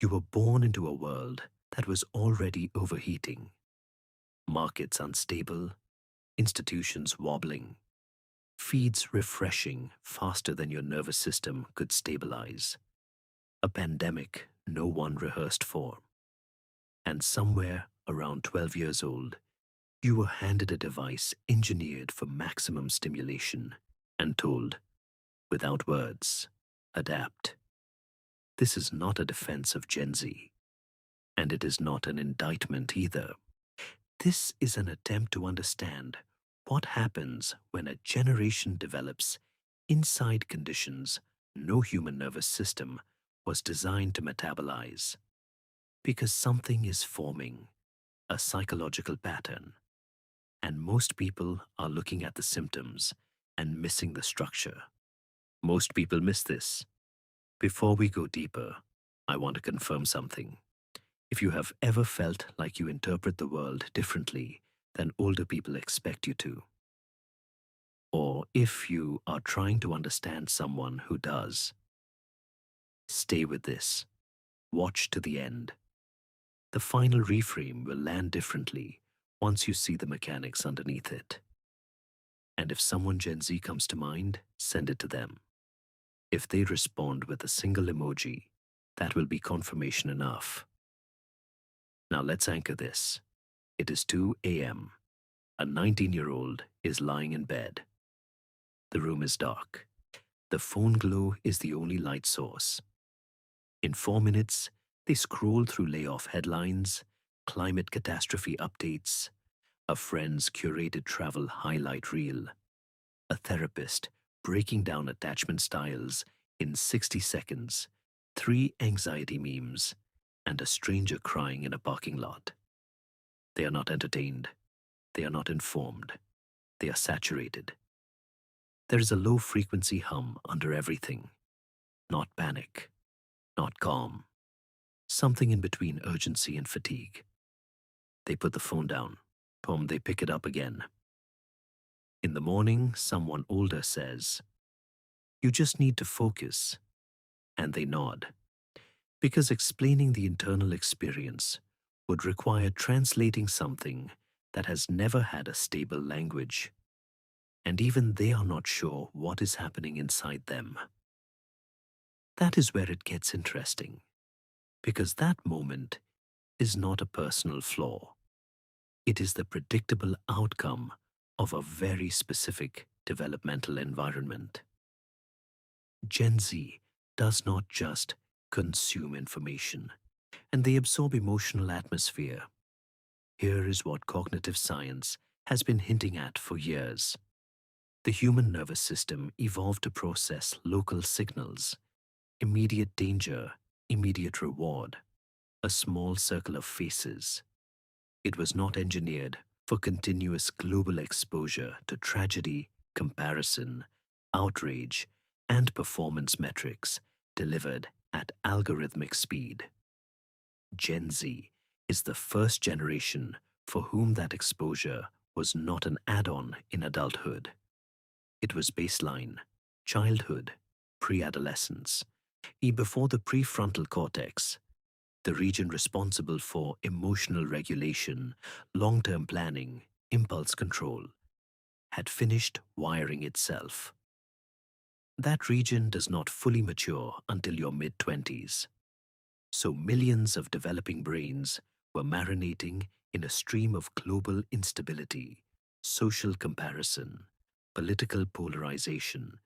You were born into a world that was already overheating, markets unstable, institutions wobbling, feeds refreshing faster than your nervous system could stabilize, a pandemic no one rehearsed for. And somewhere around 12 years old, you were handed a device engineered for maximum stimulation and told, without words, adapt. This is not a defense of Gen Z, and it is not an indictment either. This is an attempt to understand what happens when a generation develops inside conditions no human nervous system was designed to metabolize. Because something is forming, a psychological pattern, and most people are looking at the symptoms and missing the structure. Most people miss this. Before we go deeper, I want to confirm something. If you have ever felt like you interpret the world differently than older people expect you to, or if you are trying to understand someone who does, stay with this. Watch to the end. The final reframe will land differently once you see the mechanics underneath it. And if someone Gen Z comes to mind, send it to them. If they respond with a single emoji, that will be confirmation enough. Now let's anchor this. It is 2 a.m. A 19-year-old is lying in bed. The room is dark. The phone glow is the only light source. In 4 minutes, they scroll through layoff headlines, climate catastrophe updates, a friend's curated travel highlight reel, a therapist breaking down attachment styles in 60 seconds, 3 anxiety memes, and a stranger crying in a parking lot. They are not entertained. They are not informed. They are saturated. There is a low-frequency hum under everything. Not panic, not calm. Something in between urgency and fatigue. They put the phone down. Boom, they pick it up again. In the morning, someone older says, "You just need to focus." And they nod. Because explaining the internal experience would require translating something that has never had a stable language. And even they are not sure what is happening inside them. That is where it gets interesting. Because that moment is not a personal flaw. It is the predictable outcome of a very specific developmental environment. Gen Z does not just consume information, and they absorb emotional atmosphere. Here is what cognitive science has been hinting at for years. The human nervous system evolved to process local signals, immediate danger, immediate reward, a small circle of faces. It was not engineered for continuous global exposure to tragedy, comparison, outrage, and performance metrics delivered at algorithmic speed. Gen Z is the first generation for whom that exposure was not an add-on in adulthood. It was baseline, childhood, pre-adolescence, before the prefrontal cortex, the region responsible for emotional regulation, long-term planning, impulse control, had finished wiring itself. That region does not fully mature until your mid-20s. So millions of developing brains were marinating in a stream of global instability, social comparison, political polarization,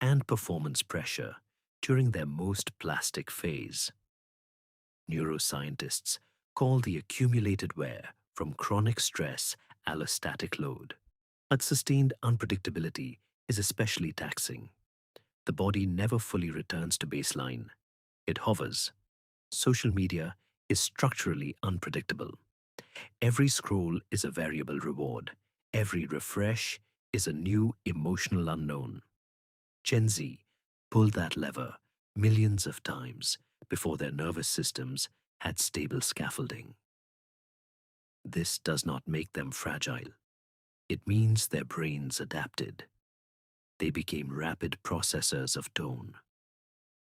and performance pressure during their most plastic phase. Neuroscientists call the accumulated wear from chronic stress allostatic load. But sustained unpredictability is especially taxing. The body never fully returns to baseline. It hovers. Social media is structurally unpredictable. Every scroll is a variable reward. Every refresh is a new emotional unknown. Gen Z pulled that lever millions of times before their nervous systems had stable scaffolding. This does not make them fragile. It means their brains adapted. They became rapid processors of tone,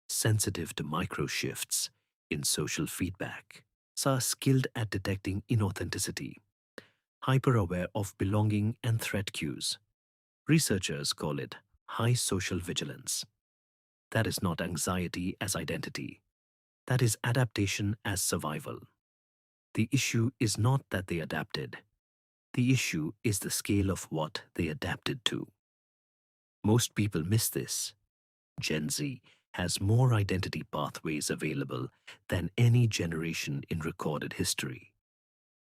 sensitive to micro shifts in social feedback, are skilled at detecting inauthenticity, hyper-aware of belonging and threat cues. Researchers call it high social vigilance. That is not anxiety as identity. That is adaptation as survival. The issue is not that they adapted. The issue is the scale of what they adapted to. Most people miss this. Gen Z has more identity pathways available than any generation in recorded history.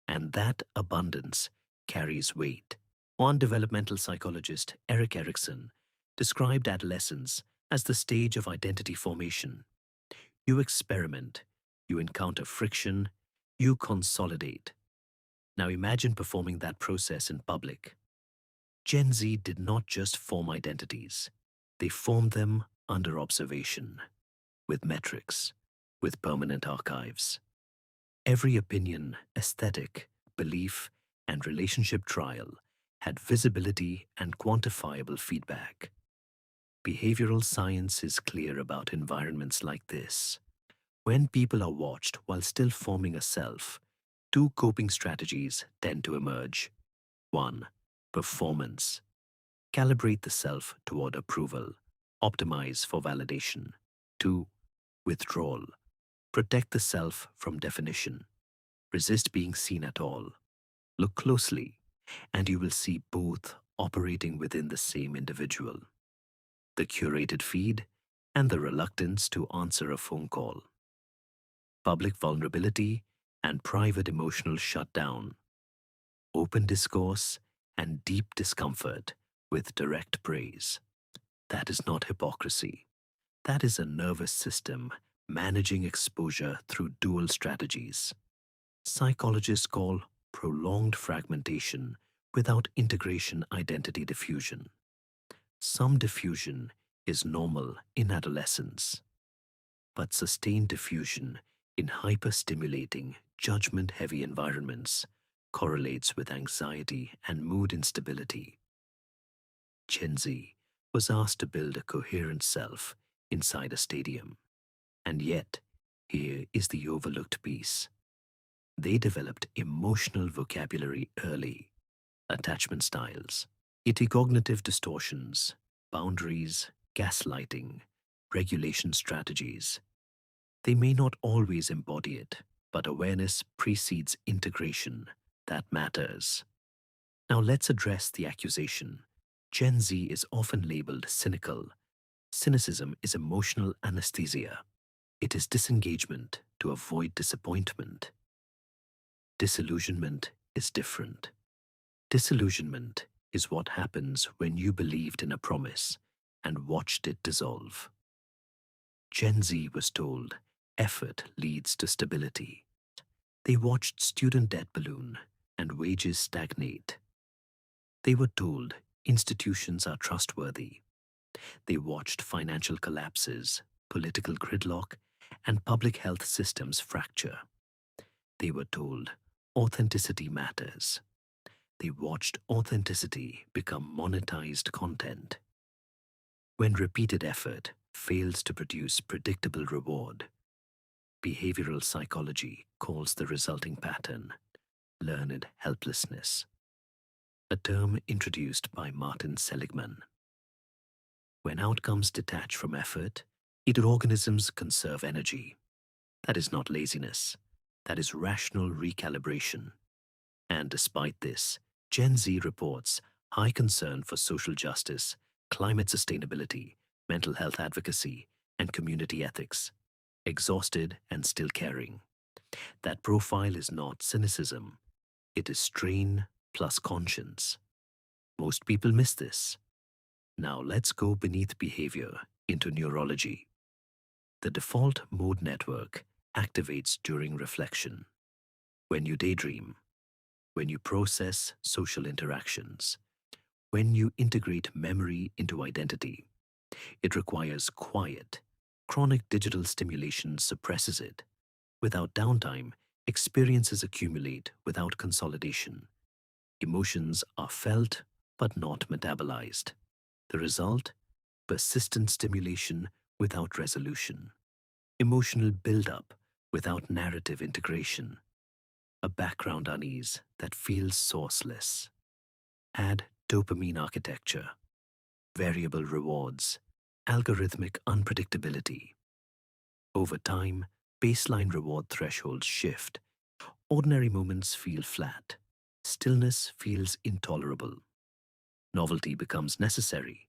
And that abundance carries weight. One developmental psychologist, Eric Erikson, described adolescence as the stage of identity formation. You experiment, you encounter friction, you consolidate. Now imagine performing that process in public. Gen Z did not just form identities, they formed them under observation, with metrics, with permanent archives. Every opinion, aesthetic, belief, and relationship trial had visibility and quantifiable feedback. Behavioral science is clear about environments like this. When people are watched while still forming a self, two coping strategies tend to emerge. 1. Performance. Calibrate the self toward approval. Optimize for validation. 2. Withdrawal. Protect the self from definition. Resist being seen at all. Look closely, and you will see both operating within the same individual. The curated feed and the reluctance to answer a phone call. Public vulnerability and private emotional shutdown. Open discourse and deep discomfort with direct praise. That is not hypocrisy. That is a nervous system managing exposure through dual strategies. Psychologists call prolonged fragmentation without integration identity diffusion. Some diffusion is normal in adolescence, but sustained diffusion in hyper-stimulating, judgment-heavy environments correlates with anxiety and mood instability. Gen Z was asked to build a coherent self inside a stadium. And yet, here is the overlooked piece. They developed emotional vocabulary early, attachment styles, cognitive distortions, boundaries, gaslighting, regulation strategies. They may not always embody it, but awareness precedes integration. That matters. Now let's address the accusation. Gen Z is often labeled cynical. Cynicism is emotional anesthesia. It is disengagement to avoid disappointment. Disillusionment is different. Disillusionment is what happens when you believed in a promise and watched it dissolve. Gen Z was told effort leads to stability. They watched student debt balloon and wages stagnate. They were told institutions are trustworthy. They watched financial collapses, political gridlock, and public health systems fracture. They were told authenticity matters. They watched authenticity become monetized content. When repeated effort fails to produce predictable reward, behavioral psychology calls the resulting pattern learned helplessness, a term introduced by Martin Seligman. When outcomes detach from effort, either organisms conserve energy. That is not laziness. That is rational recalibration. And despite this, Gen Z reports high concern for social justice, climate sustainability, mental health advocacy, and community ethics. Exhausted and still caring. That profile is not cynicism. It is strain plus conscience. Most people miss this. Now let's go beneath behavior into neurology. The default mode network activates during reflection. When you daydream, when you process social interactions, when you integrate memory into identity. It requires quiet. Chronic digital stimulation suppresses it. Without downtime, experiences accumulate without consolidation. Emotions are felt but not metabolized. The result? Persistent stimulation without resolution. Emotional buildup without narrative integration, a background unease that feels sourceless. Add dopamine architecture, variable rewards, algorithmic unpredictability. Over time, baseline reward thresholds shift. Ordinary moments feel flat. Stillness feels intolerable. Novelty becomes necessary.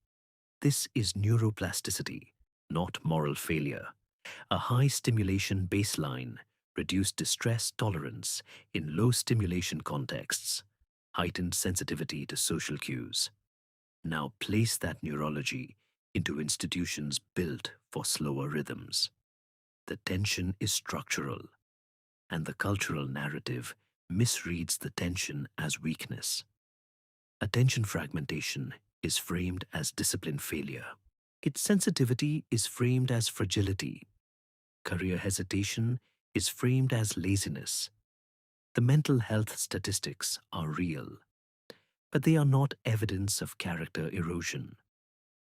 This is neuroplasticity, not moral failure. A high stimulation baseline, reduced distress tolerance in low stimulation contexts, heightened sensitivity to social cues. Now place that neurology into institutions built for slower rhythms. The tension is structural, and the cultural narrative misreads the tension as weakness. Attention fragmentation is framed as discipline failure. Its sensitivity is framed as fragility. Career hesitation is framed as laziness. The mental health statistics are real, but they are not evidence of character erosion.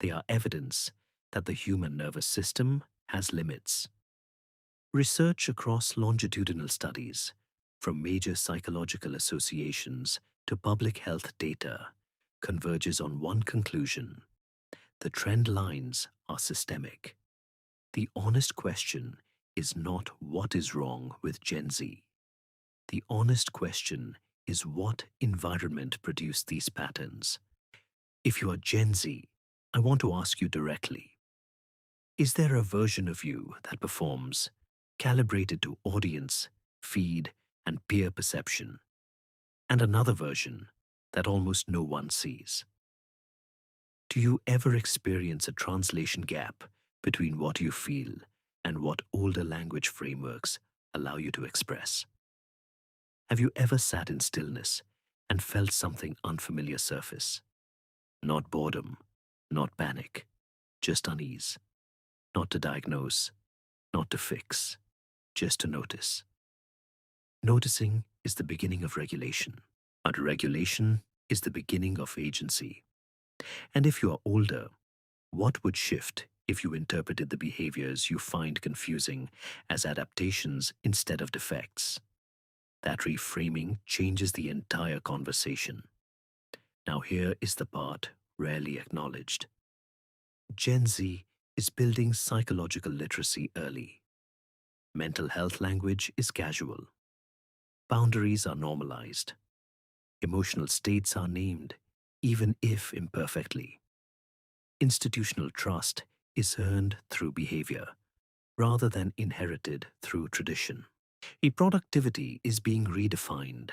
They are evidence that the human nervous system has limits. Research across longitudinal studies, from major psychological associations to public health data, converges on one conclusion: the trend lines are systemic. The honest question is not what is wrong with Gen Z. The honest question is what environment produced these patterns. If you are Gen Z, I want to ask you directly, is there a version of you that performs, calibrated to audience, feed, and peer perception, and another version that almost no one sees? Do you ever experience a translation gap between what you feel and what older language frameworks allow you to express? Have you ever sat in stillness and felt something unfamiliar surface? Not boredom, not panic, just unease. Not to diagnose, not to fix, just to notice. Noticing is the beginning of regulation, and regulation is the beginning of agency. And if you are older, what would shift if you interpreted the behaviors you find confusing as adaptations instead of defects? That reframing changes the entire conversation. Now here is the part rarely acknowledged. Gen Z is building psychological literacy early. Mental health language is casual. Boundaries are normalized. Emotional states are named, even if imperfectly. Institutional trust is earned through behavior, rather than inherited through tradition. Productivity is being redefined.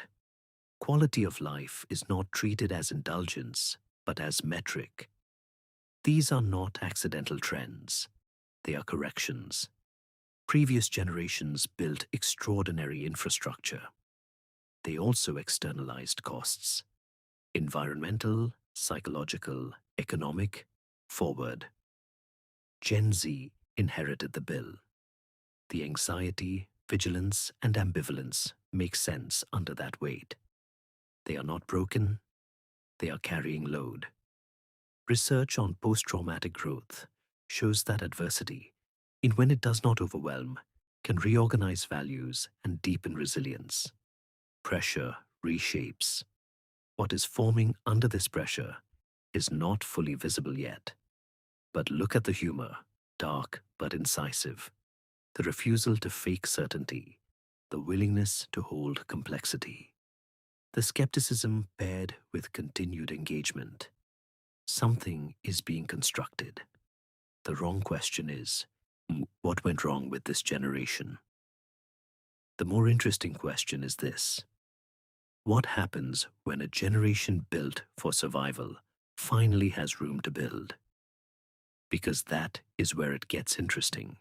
Quality of life is not treated as indulgence, but as metric. These are not accidental trends. They are corrections. Previous generations built extraordinary infrastructure. They also externalized costs: environmental, psychological, economic, forward. Gen Z inherited the bill. The anxiety, vigilance, and ambivalence make sense under that weight. They are not broken, they are carrying load. Research on post-traumatic growth shows that adversity, when it does not overwhelm, can reorganize values and deepen resilience. Pressure reshapes. What is forming under this pressure is not fully visible yet. But look at the humor, dark but incisive. The refusal to fake certainty, the willingness to hold complexity. The skepticism paired with continued engagement. Something is being constructed. The wrong question is, what went wrong with this generation? The more interesting question is this: what happens when a generation built for survival finally has room to build? Because that is where it gets interesting.